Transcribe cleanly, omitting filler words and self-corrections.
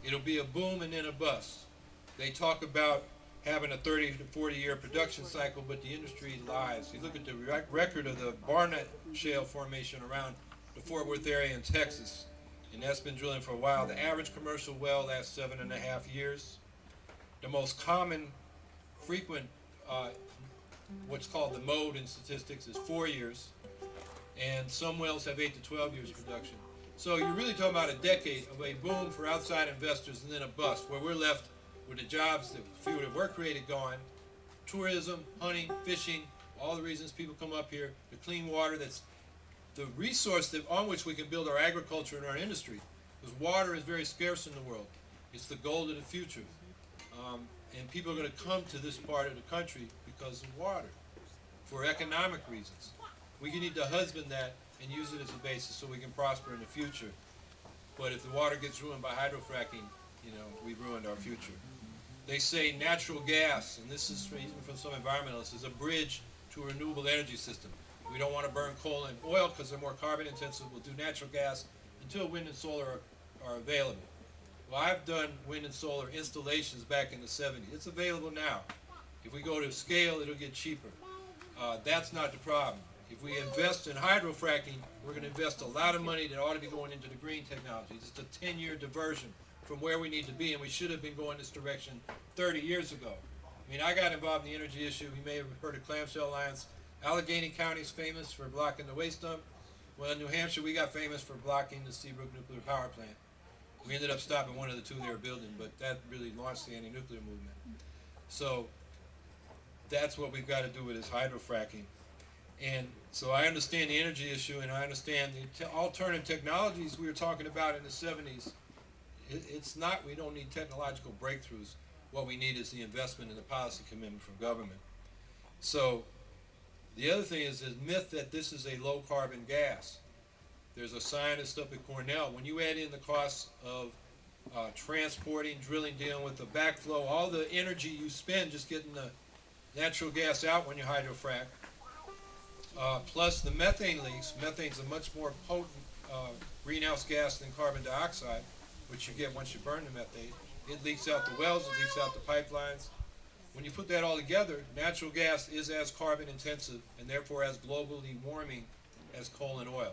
It'll be a boom and then a bust. They talk about having a 30 to 40 year production cycle, but the industry lies. You look at the record of the Barnett Shale formation around the Fort Worth area in Texas, and that's been drilling for a while. The average commercial well lasts 7.5 years. The most common, frequent, what's called the mode in statistics is 4 years, and some wells have 8 to 12 years production. So you're really talking about a decade of a boom for outside investors and then a bust, where we're left with the jobs that few that were created gone, tourism, hunting, fishing, all the reasons people come up here, the clean water that's the resource that, on which we can build our agriculture and our industry. Because water is very scarce in the world. It's the gold of the future. And people are going to come to this part of the country because of water, for economic reasons. We need to husband that and use it as a basis so we can prosper in the future. But if the water gets ruined by hydrofracking, we've ruined our future. They say natural gas, and this is even from some environmentalists, is a bridge to a renewable energy system. We don't want to burn coal and oil because they're more carbon intensive. We'll do natural gas until wind and solar are available. Well, I've done wind and solar installations back in the 70s. It's available now. If we go to scale, it'll get cheaper. That's not the problem. If we invest in hydrofracking, we're going to invest a lot of money that ought to be going into the green technologies. It's a 10-year diversion from where we need to be, and we should have been going this direction 30 years ago. I mean, I got involved in the energy issue. You may have heard of Clamshell Alliance. Allegheny County is famous for blocking the waste dump. Well, in New Hampshire, we got famous for blocking the Seabrook nuclear power plant. We ended up stopping one of the two they were building, but that really launched the anti-nuclear movement. So that's what we've got to do with this hydrofracking. And so I understand the energy issue, and I understand the alternative technologies we were talking about in the 70s. It's not, we don't need technological breakthroughs. What we need is the investment and the policy commitment from government. So the other thing is the myth that this is a low carbon gas. There's a scientist up at Cornell. When you add in the costs of transporting, drilling, dealing with the backflow, all the energy you spend just getting the natural gas out when you hydrofrack, plus the methane leaks. Methane's a much more potent greenhouse gas than carbon dioxide, which you get once you burn the methane. It leaks out the wells, it leaks out the pipelines. When you put that all together, natural gas is as carbon intensive and therefore as globally warming as coal and oil.